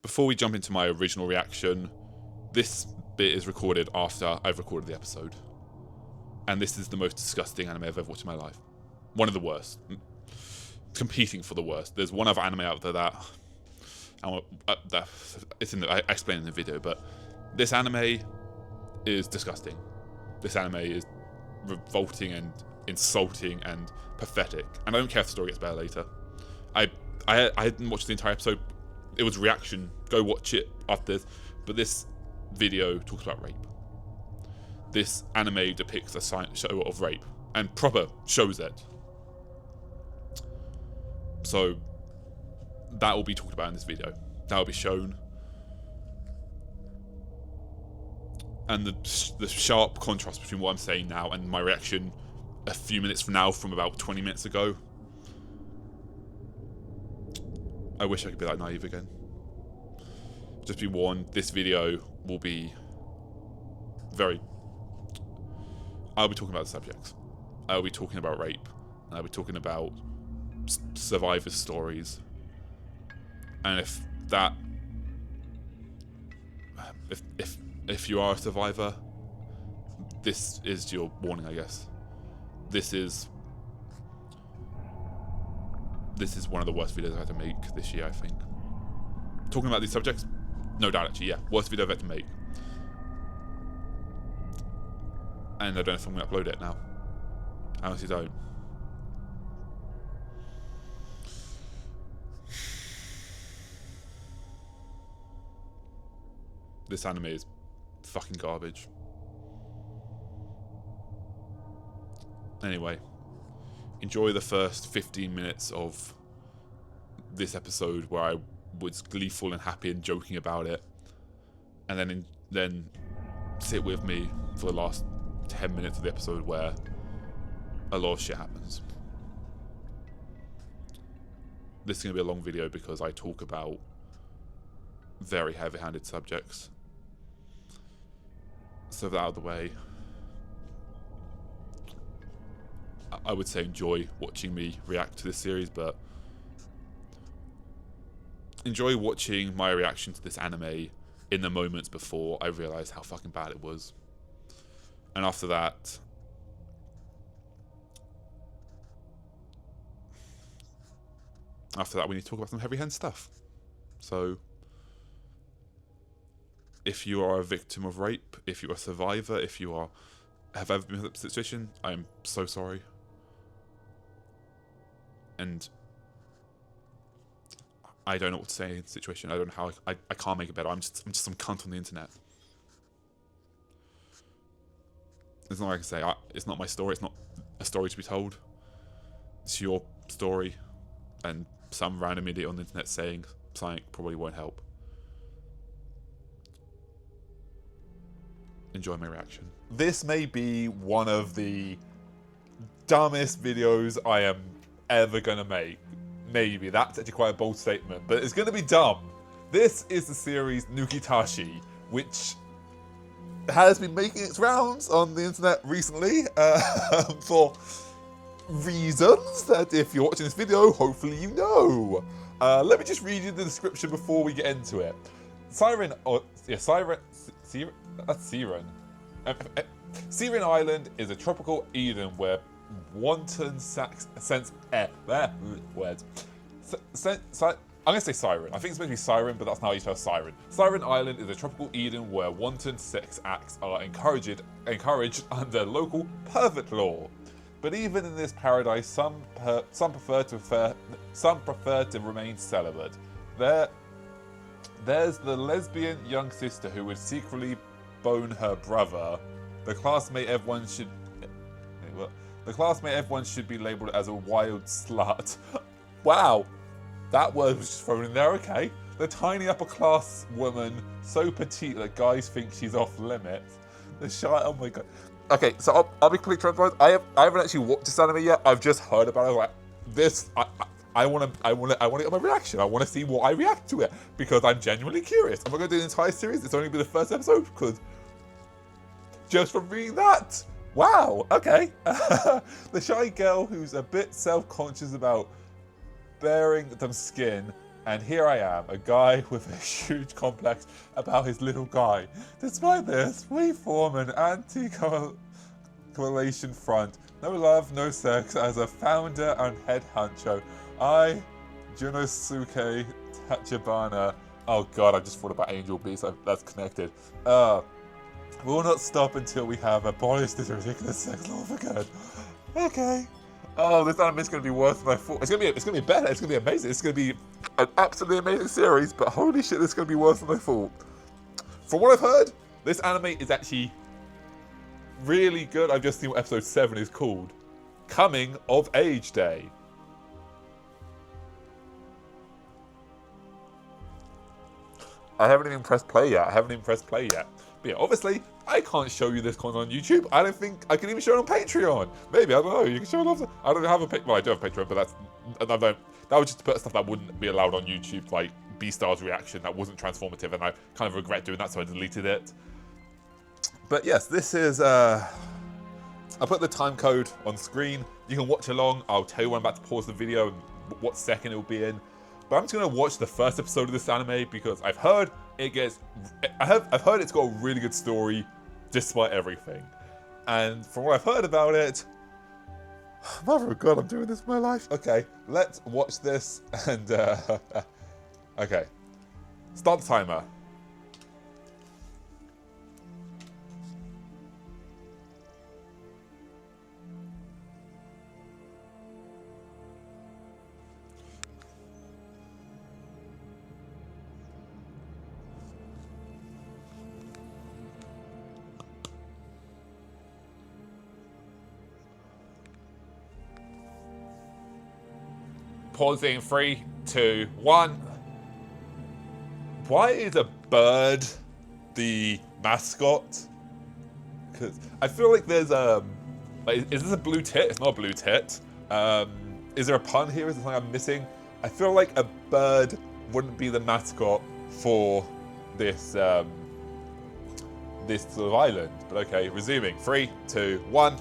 Before we jump into my original reaction, this bit is recorded after I've recorded the episode. And this is the most disgusting anime I've ever watched in my life. One of the worst. Competing for the worst. There's one other anime out there that it's in I explained in the video, but this anime is disgusting. This anime is revolting and insulting and pathetic. And I don't care if the story gets better later. I hadn't watched the entire episode. It was reaction. Go watch it after this. But this video talks about rape. This anime depicts a show of rape and proper shows it. So that will be talked about in this video. That will be shown. And the sharp contrast between what I'm saying now and my reaction a few minutes from now from about 20 minutes ago. I wish I could be that naive again. Just be warned, this video will be I'll be talking about the subjects. I'll be talking about rape. I'll be talking about survivors' stories. And if you are a survivor, this is your warning, I guess. This is one of the worst videos I had to make this year, I think. Talking about these subjects, no doubt, actually, yeah, worst video I've had to make. And I don't know if I'm going to upload it now. I honestly don't. This anime is fucking garbage. Anyway, enjoy the first 15 minutes of this episode where I was gleeful and happy and joking about it, and then sit with me for the last 10 minutes of the episode where a lot of shit happens. This is going to be a long video because I talk about very heavy-handed subjects. So with that out of the way, I would say enjoy watching me react to this series, but enjoy watching my reaction to this anime in the moments before I realised how fucking bad it was. And after that, we need to talk about some heavy-handed stuff. So, if you are a victim of rape, if you're a survivor, if you have ever been in that situation, I am so sorry. And I don't know what to say in the situation. I don't know how I can't make it better. I'm just some cunt on the internet. There's nothing I can say. It's not my story. It's not a story to be told. It's your story, and some random idiot on the internet saying something probably won't help. Enjoy my reaction. This may be one of the dumbest videos I am ever gonna make. Maybe, that's actually quite a bold statement, but it's gonna be dumb. This is the series Nukitashi, which has been making its rounds on the internet recently for reasons that if you're watching this video, hopefully you know. Let me just read you the description before we get into it. Siren Island is a tropical Eden where wanton I'm going to say siren. I think it's supposed to be siren, but that's not how you spell siren. Siren Island is a tropical Eden where wanton sex acts are encouraged under local pervert law. But even in this paradise, some prefer to remain celibate. There's the lesbian young sister who would secretly bone her brother. The classmate everyone should be labelled as a wild slut. Wow. That word was just thrown in there, okay. The tiny upper class woman, so petite that guys think she's off limits. The shy, oh my god. Okay, so I'll be completely transparent. I haven't actually watched this anime yet. I've just heard about it. Like this, I want to get my reaction. I want to see what I react to it because I'm genuinely curious. I'm not going to do the entire series. It's only going to be the first episode because just from reading that, wow. Okay, the shy girl who's a bit self-conscious about bearing some skin And here I am, a guy with a huge complex about his little guy. Despite this, we form an anti-correlation front. No love, no sex. As a founder and head honcho, I, Junosuke Tachibana. Oh god, I just thought about Angel Beats. That's connected. We will not stop until we have abolished this ridiculous sex law for good. Okay. Oh, this anime is going to be worth my thought. It's going to be better. It's going to be amazing. It's going to be an absolutely amazing series. But holy shit, this is going to be worse than I thought. From what I've heard, this anime is actually really good. I've just seen what episode 7 is called. Coming of Age Day. I haven't even pressed play yet. But yeah, obviously, I can't show you this content on YouTube. I don't think I can even show it on Patreon. Maybe, I don't know. You can show it on... I don't have a Patreon. Well, I do have a Patreon, but that was just to put stuff that wouldn't be allowed on YouTube, like B-Star's reaction. That wasn't transformative, and I kind of regret doing that, so I deleted it. But yes, this is... I'll put the time code on screen. You can watch along. I'll tell you when I'm about to pause the video and what second it will be in. But I'm just going to watch the first episode of this anime because I've heard it's got a really good story despite everything. And from what I've heard about it, mother of God, I'm doing this for my life. Okay, let's watch this and okay. Start the timer. Pausing 3, 2, 1. Why is a bird the mascot? Because I feel like there's like, is this a blue tit? It's not a blue tit. Is there a pun here? Is there something I'm missing? I feel like a bird wouldn't be the mascot for this this sort of island. But okay, resuming. 3, 2, 1.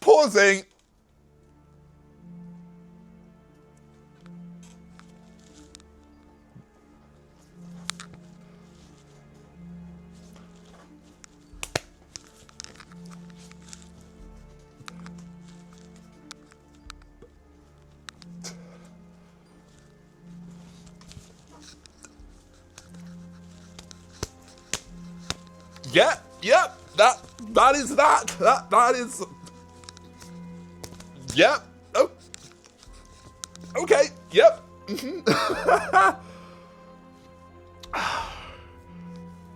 Pausing. Yep. That is that. That is. Yep. Oh. Okay. Yep.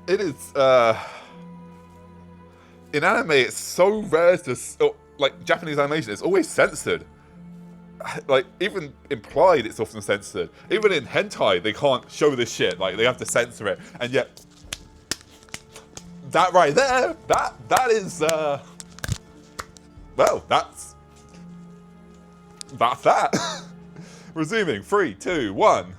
It is. In anime, it's so rare to like Japanese animation. It's always censored. Like even implied, it's often censored. Even in hentai, they can't show this shit. Like they have to censor it, and yet. That right there, that is, well, that's that. Resuming, 3, 2, 1.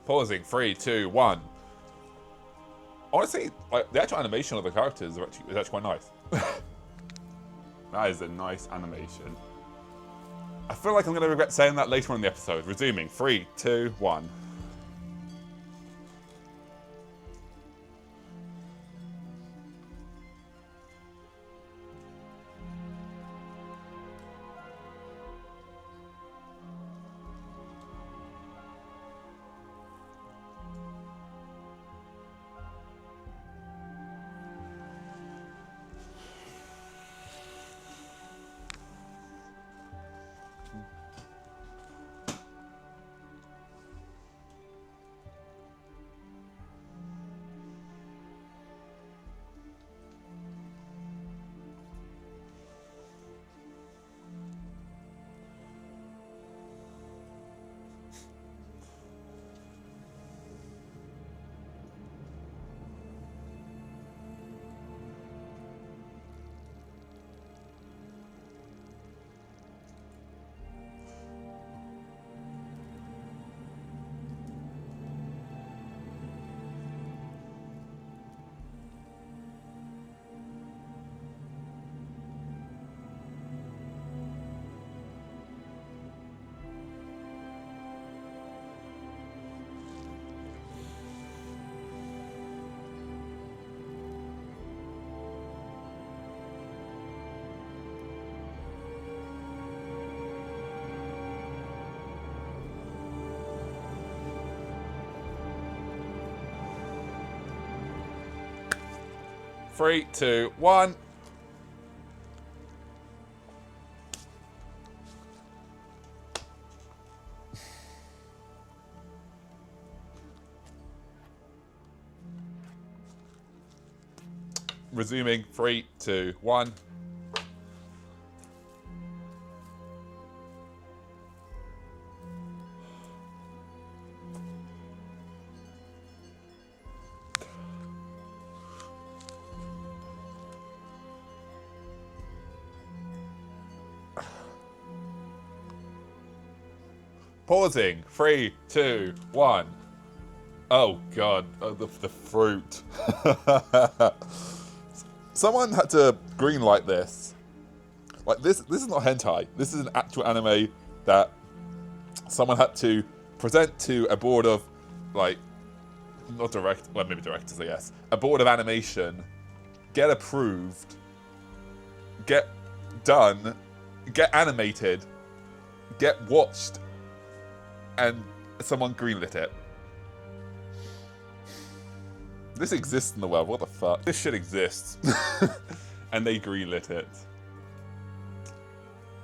Pausing. 3, 2, 1. Honestly, like, the actual animation of the characters is actually quite nice. That is a nice animation. I feel like I'm going to regret saying that later on in the episode. Resuming. 3, 2, 1. Three, two, one. Resuming. 3, 2, 1. Pausing. 3, 2, 1. Oh god, the fruit. Someone had to greenlight this. Like this is not hentai. This is an actual anime that someone had to present to a board of, like, not direct, well maybe directors I guess, a board of animation, get approved, get done, get animated, get watched, and someone greenlit it. This exists in the world, what the fuck? This shit exists. And they greenlit it.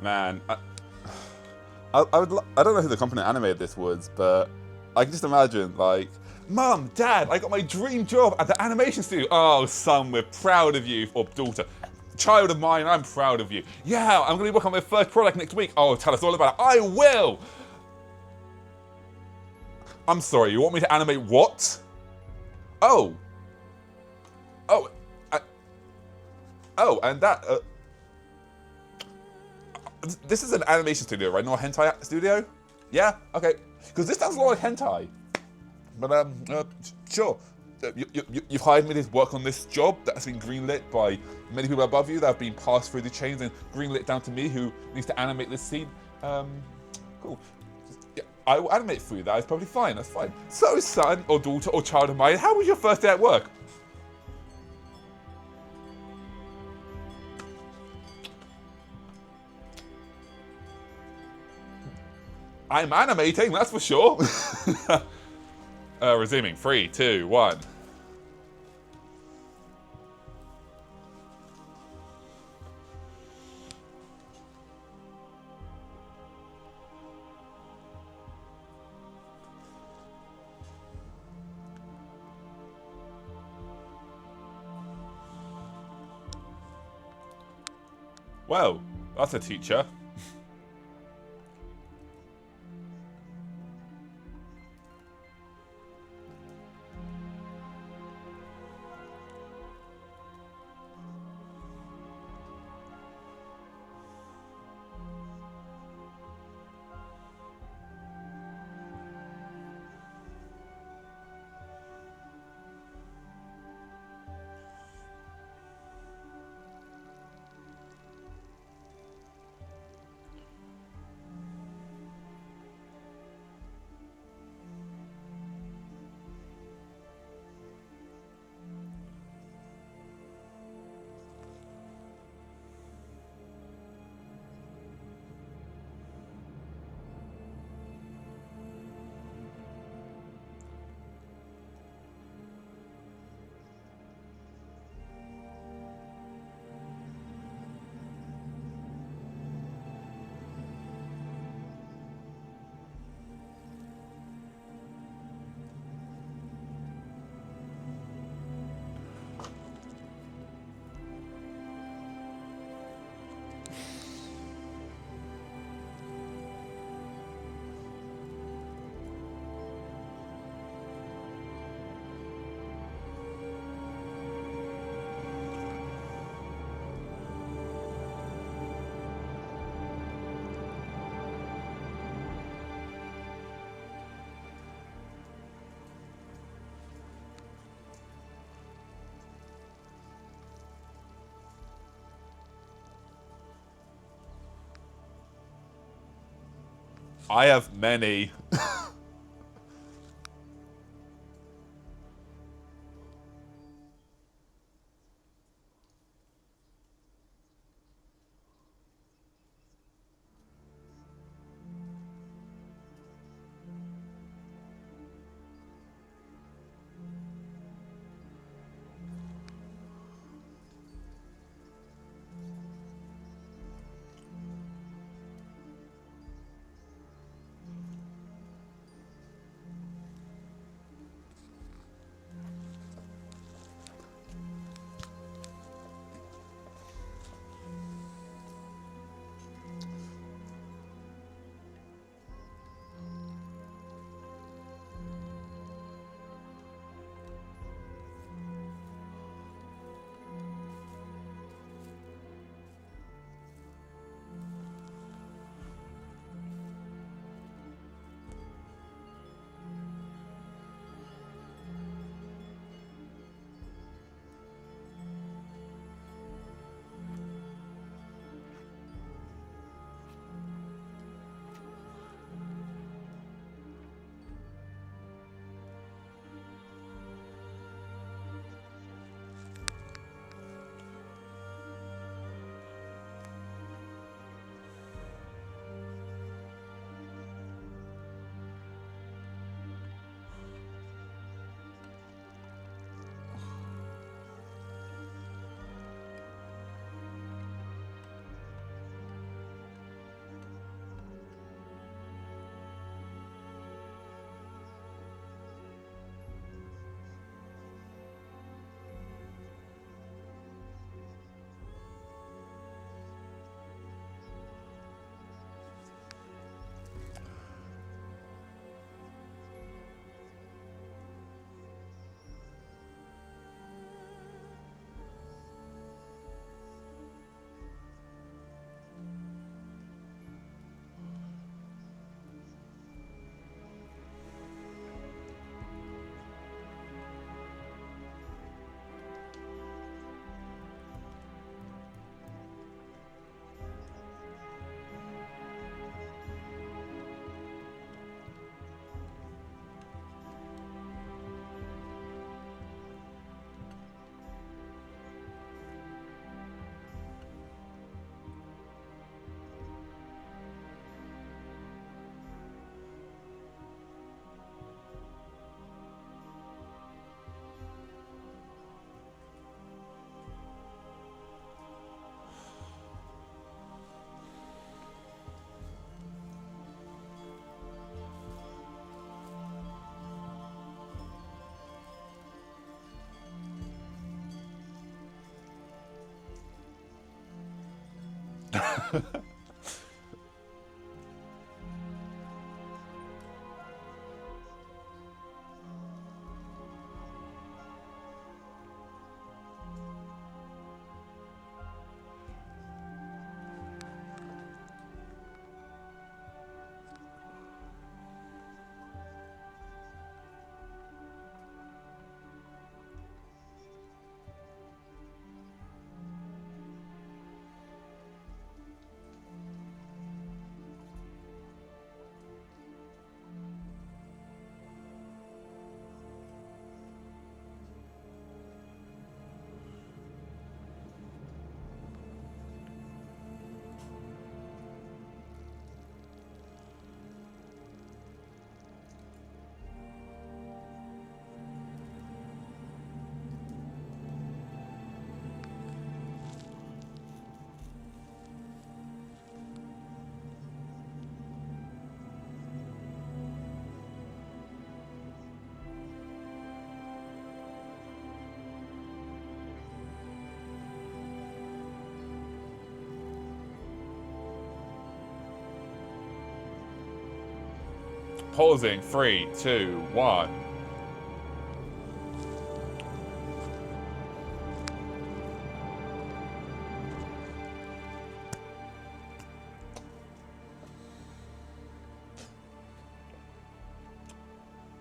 Man, I don't know who the company that animated this was, but I can just imagine, like, Mum, Dad, I got my dream job at the animation studio. Oh, son, we're proud of you. Or daughter, child of mine, I'm proud of you. Yeah, I'm going to be working on my first product next week. Oh, tell us all about it. I will. I'm sorry, you want me to animate what? Oh. Oh. Oh, and that... this is an animation studio, right? Not a hentai studio? Yeah? Okay. Because this sounds a lot like hentai. But, sure. You've hired me to work on this job that's been greenlit by many people above you that have been passed through the chains and greenlit down to me who needs to animate this scene. Cool. Yeah, I will animate for you. That is probably fine. That's fine. So, son or daughter or child of mine, how was your first day at work? I'm animating, that's for sure. Resuming. 3, 2, 1. Well, that's a teacher. I have many. Pausing. 3, 2, 1.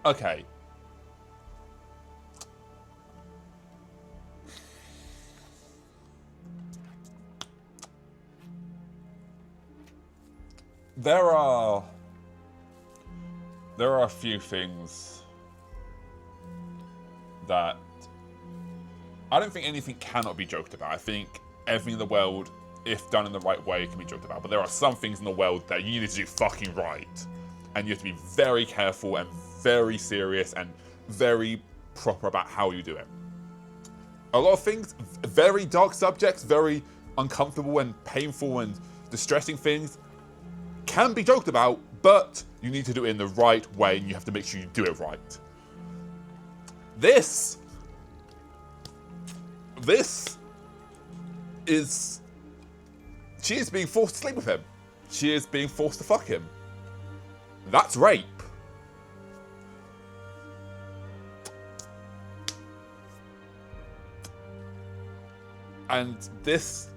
Okay. There are there are a few things that I don't think anything cannot be joked about. I think everything in the world, if done in the right way, can be joked about. But there are some things in the world that you need to do fucking right. And you have to be very careful and very serious and very proper about how you do it. A lot of things, very dark subjects, very uncomfortable and painful and distressing things can be joked about, but you need to do it in the right way and you have to make sure you do it right. This is... She is being forced to sleep with him. She is being forced to fuck him. That's rape. And this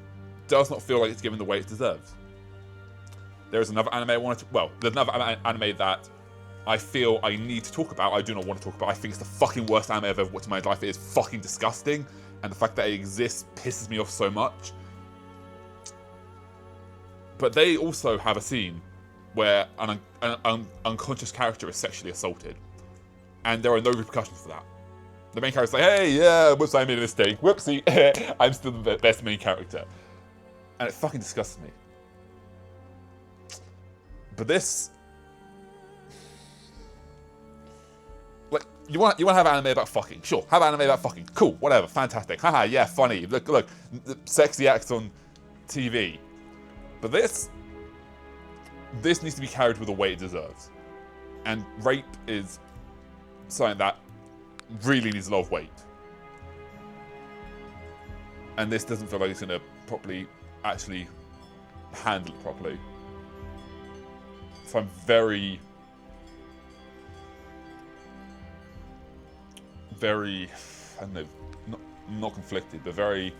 does not feel like it's given the weight it deserves. There is another anime I wanted to... Well, there's another anime that I feel I need to talk about. I do not want to talk about. I think it's the fucking worst anime I've ever watched in my life. It is fucking disgusting. And the fact that it exists pisses me off so much. But they also have a scene where an unconscious character is sexually assaulted. And there are no repercussions for that. The main character's like, hey, yeah, whoops, I made a mistake. Whoopsie, I'm still the best main character. And it fucking disgusts me. But this... Like, you want to have anime about fucking? Sure, have anime about fucking. Cool, whatever, fantastic. Haha, yeah, funny. Look, sexy acts on TV. But this needs to be carried with the weight it deserves. And rape is something that really needs a lot of weight. And this doesn't feel like it's going to properly actually handle it properly. So I'm very, I don't know, not conflicted, but very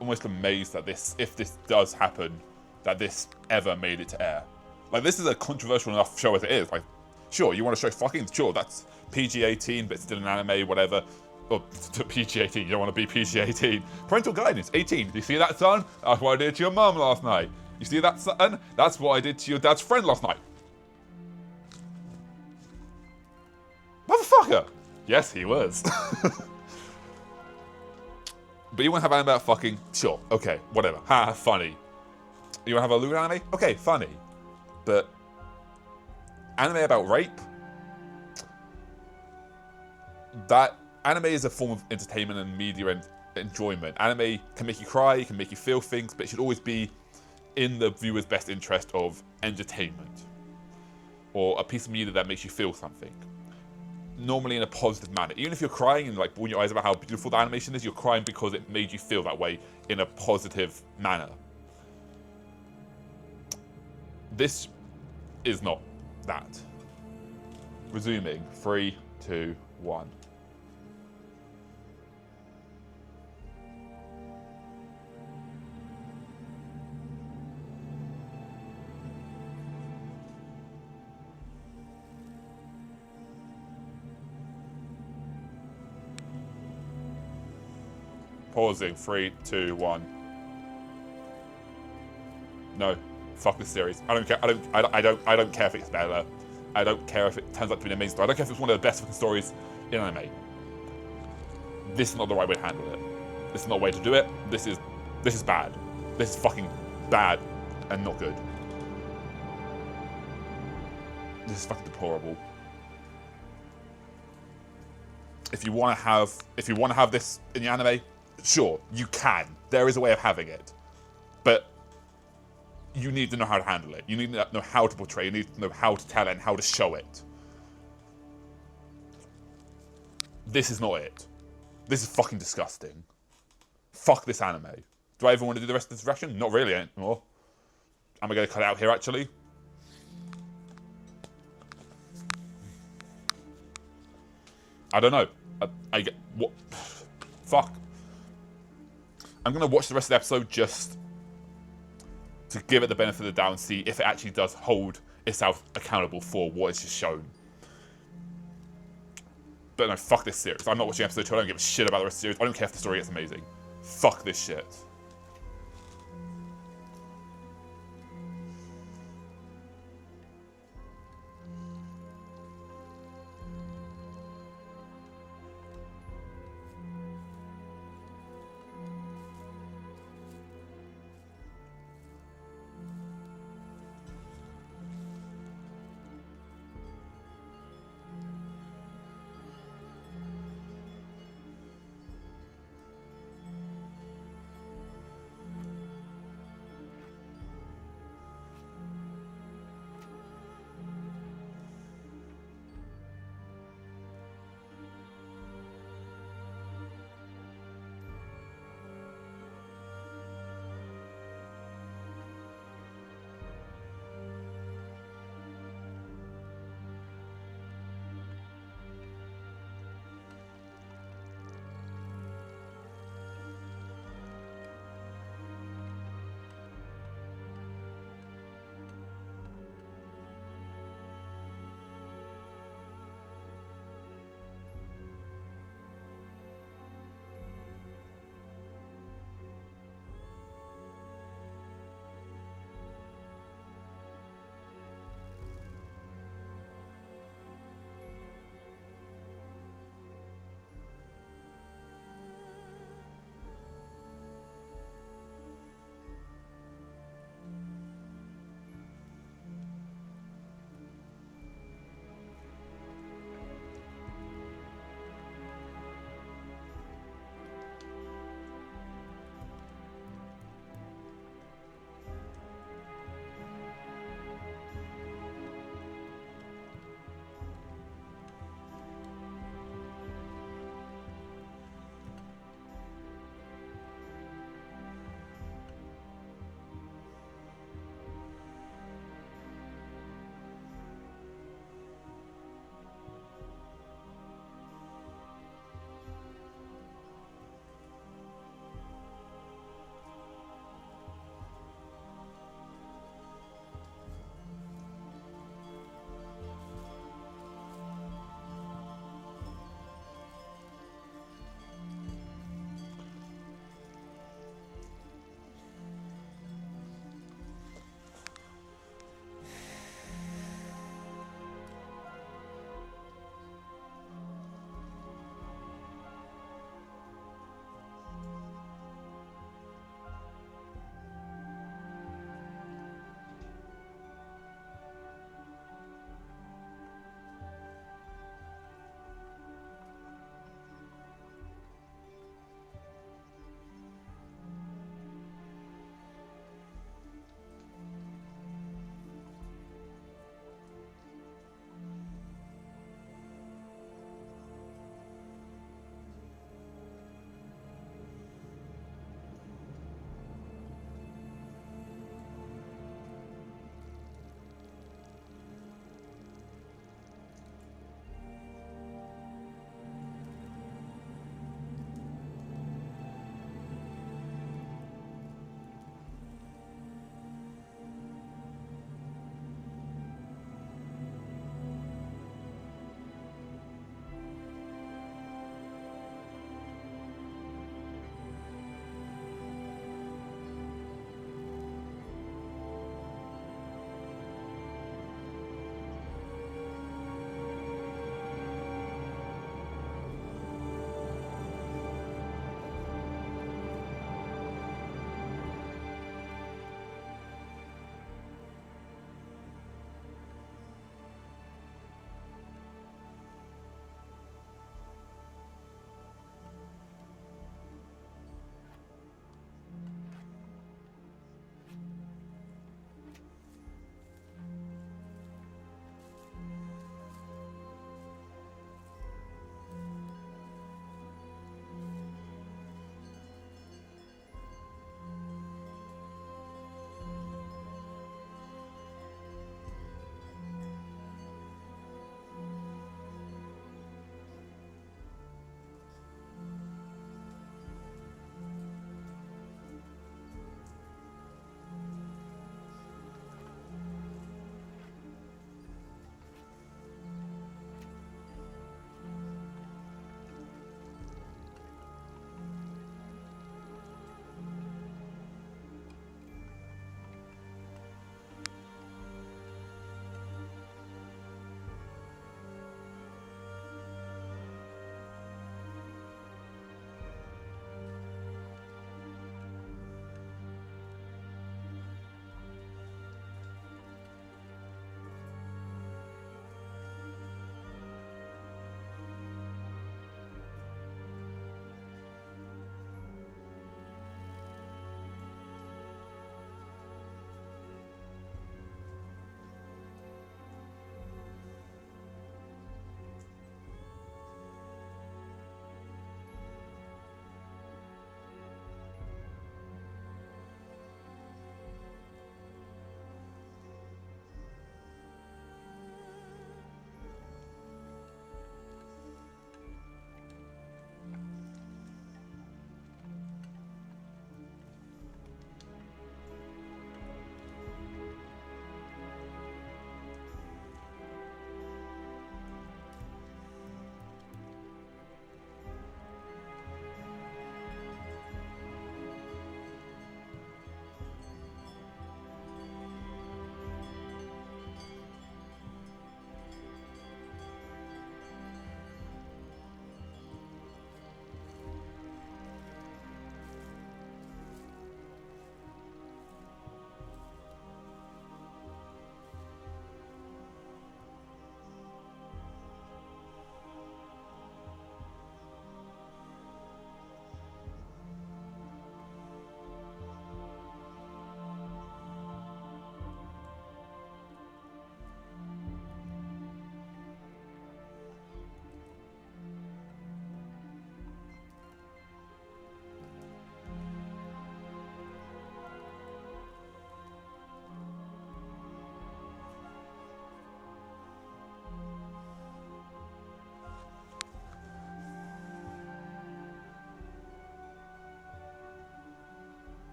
almost amazed that this, if this does happen, that this ever made it to air. Like, this is a controversial enough show as it is. Like, sure, you want to show fucking, sure, that's PG-18, but still an anime, whatever. Or PG-18, you don't want to be PG-18. Parental guidance, 18. You see that, son? That's what I did to your mum last night. You see that, son? That's what I did to your dad's friend last night. Motherfucker! Yes, he was. But you want to have anime about fucking? Sure, okay, whatever. Ha, funny. You want to have a lewd anime? Okay, funny. But anime about rape? That anime is a form of entertainment and media and enjoyment. Anime can make you cry, it can make you feel things, but it should always be in the viewer's best interest of entertainment. Or a piece of media that makes you feel something. Normally in a positive manner. Even if you're crying and like bawling your eyes about how beautiful the animation is, you're crying because it made you feel that way in a positive manner. This is not that. Resuming. 3, 2, 1. Pausing. 3, 2, 1. No. Fuck this series. I don't care. I don't care if it's better. I don't care if it turns out to be an amazing story. I don't care if it's one of the best fucking stories in anime. This is not the right way to handle it. This is not the way to do it. This is bad. This is fucking bad and not good. This is fucking deplorable. If you want to have this in the anime, sure, you can. There is a way of having it. But you need to know how to handle it. You need to know how to portray. You need to know how to tell it and how to show it. This is not it. This is fucking disgusting. Fuck this anime. Do I even want to do the rest of this reaction? Not really anymore. Am I going to cut it out here, actually? I don't know. I get... What? Fuck. I'm going to watch the rest of the episode just to give it the benefit of the doubt and see if it actually does hold itself accountable for what it's just shown. But no, fuck this series. I'm not watching episode 2. I don't give a shit about the rest of the series. I don't care if the story gets amazing. Fuck this shit.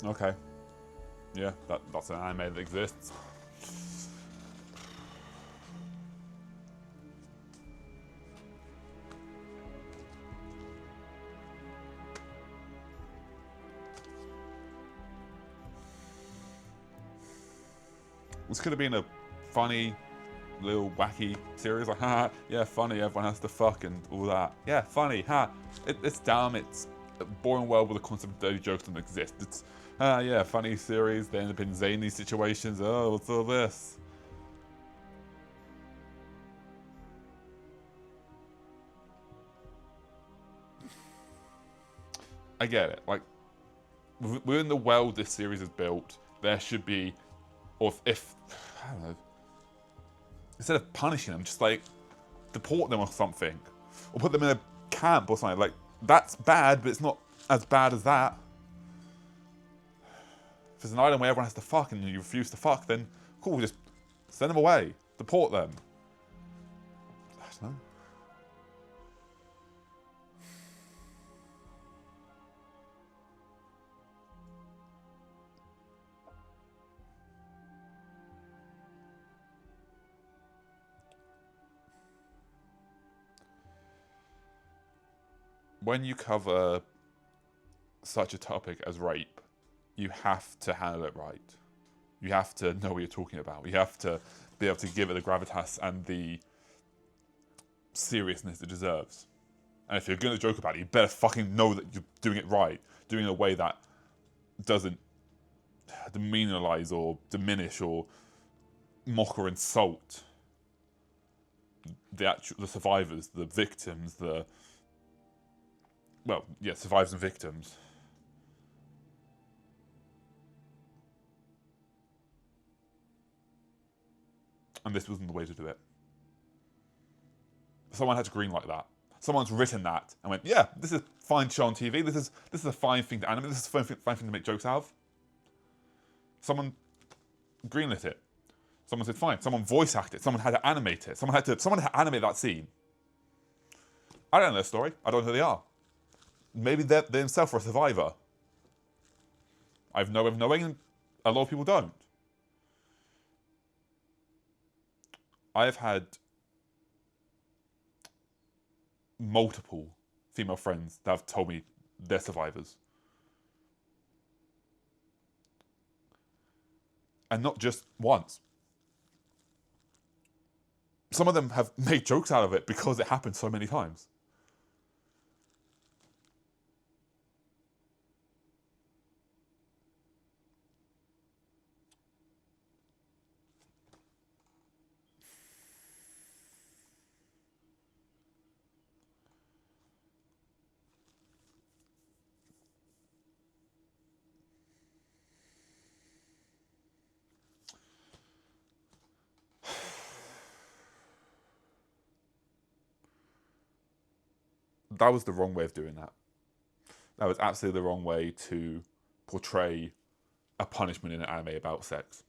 Okay. Yeah, that's an anime that exists. This could have been a funny, little wacky series, like, haha, yeah, funny, everyone has to fuck and all that. Yeah, funny, ha. It's dumb, it's boring well with the concept of dirty jokes don't exist. It's, yeah, funny series, they end up in zany situations, oh, what's all this? I get it, like, within the world this series is built, there should be, or if I don't know, instead of punishing them, just like deport them or something, or put them in a camp or something. Like that's bad, but it's not as bad as that. If it's an island where everyone has to fuck and you refuse to fuck, then cool, just send them away, deport them. I don't know. When you cover such a topic as rape, you have to handle it right. You have to know what you're talking about. You have to be able to give it the gravitas and the seriousness it deserves. And if you're going to joke about it, you better fucking know that you're doing it right. Doing it in a way that doesn't demeanorize or diminish or mock or insult the survivors, the victims, survivors and victims. And this wasn't the way to do it. Someone had to greenlight that. Someone's written that and went, yeah, this is fine show on TV. This is a fine thing to animate. This is a fine thing to make jokes out of. Someone greenlit it. Someone said fine. Someone voice acted it. Someone had to animate it. Someone had to animate that scene. I don't know their story. I don't know who they are. Maybe they themselves are a survivor. I have no way of knowing, a lot of people don't. I have had multiple female friends that have told me they're survivors. And not just once. Some of them have made jokes out of it because it happened so many times. That was the wrong way of doing that. That was absolutely the wrong way to portray a punishment in an anime about sex.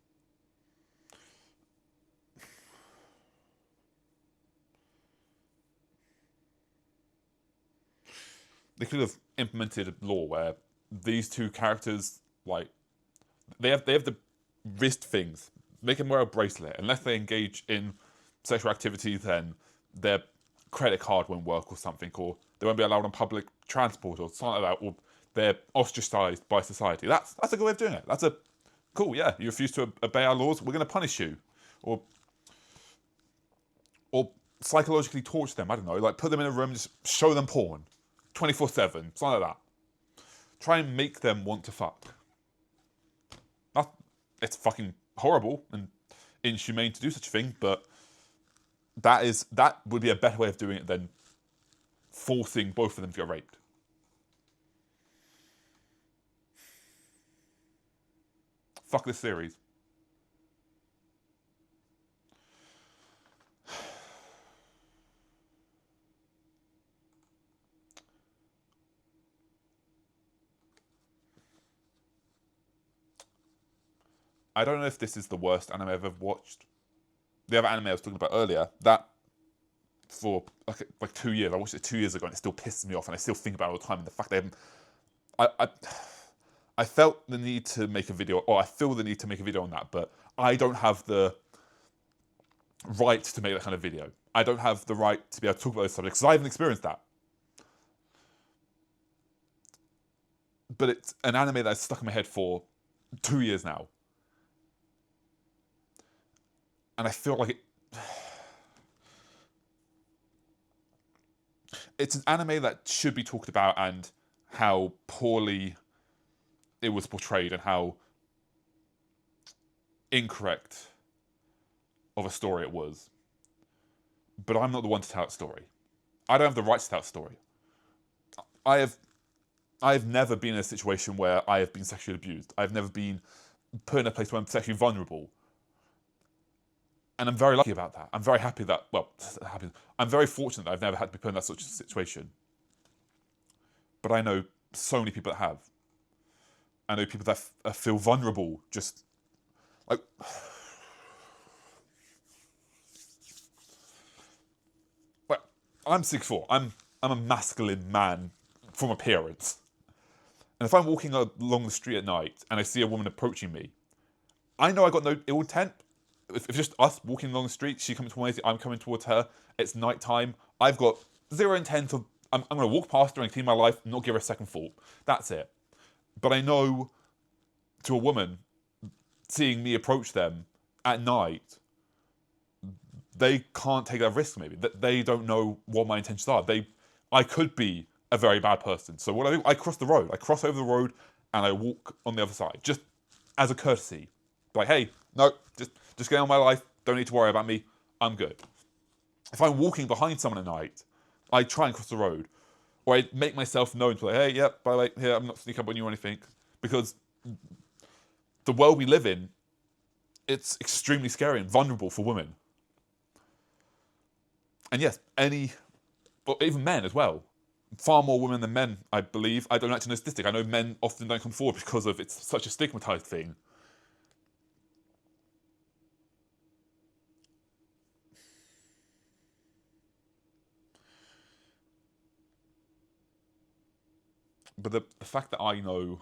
They could have implemented a law where these two characters, like, they have the wrist things. Make them wear a bracelet. Unless they engage in sexual activity, then their credit card won't work or something, or they won't be allowed on public transport or something like that, or they're ostracized by society. That's a good way of doing it. That's a cool, yeah, you refuse to obey our laws, we're going to punish you. Or psychologically torture them, I don't know, like put them in a room and just show them porn 24/7, something like that. Try and make them want to fuck. It's fucking horrible and inhumane to do such a thing, but that would be a better way of doing it than forcing both of them to get raped. Fuck this series. I don't know if this is the worst anime I've ever watched. The other anime I was talking about earlier, that for like 2 years, I watched it 2 years ago and it still pisses me off and I still think about it all the time. And the fact they haven't... I felt the need to make a video, or I feel the need to make a video on that, but I don't have the right to make that kind of video. I don't have the right to be able to talk about those subjects, because I haven't experienced that. But it's an anime that's stuck in my head for 2 years now. And I feel like it's an anime that should be talked about, and how poorly it was portrayed and how incorrect of a story it was. But I'm not the one to tell that story. I don't have the right to tell that story. I have never been in a situation where I have been sexually abused. I've never been put in a place where I'm sexually vulnerable. And I'm very lucky about that. I'm very happy that, well, I'm very fortunate that I've never had to be put in that such a situation. But I know so many people that have. I know people that feel vulnerable, just like... Well, I'm 6'4". I'm a masculine man from appearance. And if I'm walking along the street at night and I see a woman approaching me, I know I got no ill intent. If it's just us walking along the street, she coming towards me, I'm coming towards her, it's night time, I've got zero intent of, I'm going to walk past her and clean my life, not give her a second thought. That's it. But I know, to a woman, seeing me approach them at night, they can't take that risk maybe. They don't know what my intentions are. I could be a very bad person. So what I do, I cross the road. I cross over the road and I walk on the other side, just as a courtesy. Like, hey, no, just get on my life. Don't need to worry about me. I'm good. If I'm walking behind someone at night, I try and cross the road. Or I make myself known to like, hey, yeah, by the way, here, I'm not sneaking up on you or anything. Because the world we live in, it's extremely scary and vulnerable for women. And yes, even men as well. Far more women than men, I believe. I don't actually know statistic. I know men often don't come forward because of it's such a stigmatized thing. But the fact that I know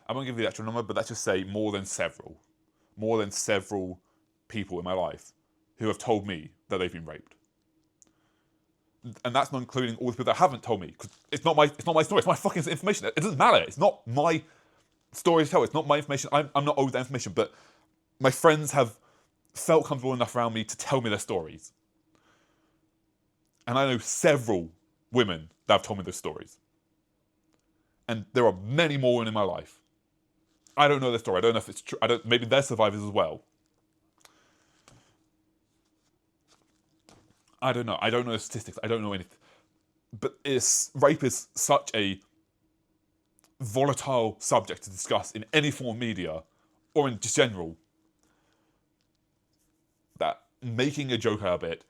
I won't give you the actual number, but let's just say more than several people in my life who have told me that they've been raped. And that's not including all the people that haven't told me, because it's not my story, it's my fucking information. It doesn't matter. It's not my story to tell. It's not my information. I'm not owed that information, but my friends have felt comfortable enough around me to tell me their stories. And I know several women that have told me those stories. And there are many more women in my life. I don't know their story. I don't know if it's true. Maybe they're survivors as well. I don't know. I don't know the statistics. I don't know anything. But rape is such a volatile subject to discuss in any form of media, or in just general, that making a joke out of it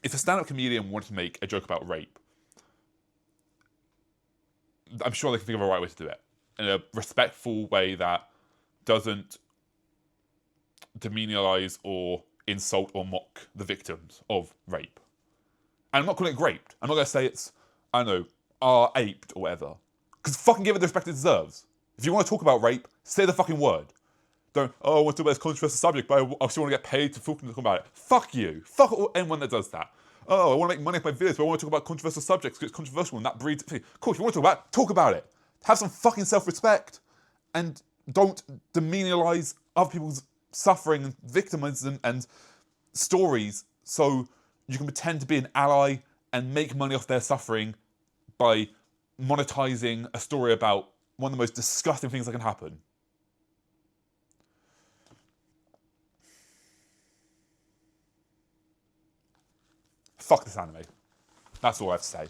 if a stand-up comedian wanted to make a joke about rape, I'm sure they can think of a right way to do it. In a respectful way that doesn't demonialize or insult or mock the victims of rape. And I'm not calling it raped. I'm not going to say it's, I don't know, aped or whatever. Because fucking give it the respect it deserves. If you want to talk about rape, say the fucking word. Don't, I want to talk about this controversial subject, but I still want to get paid to talk about it. Fuck you. Fuck anyone that does that. Oh, I want to make money off my videos, but I want to talk about controversial subjects because it's controversial and that breeds... Cool, if you want to talk about it. Have some fucking self-respect. And don't demonialize other people's suffering and victimism and stories so you can pretend to be an ally and make money off their suffering by monetizing a story about one of the most disgusting things that can happen. Fuck this anime. That's all I have to say.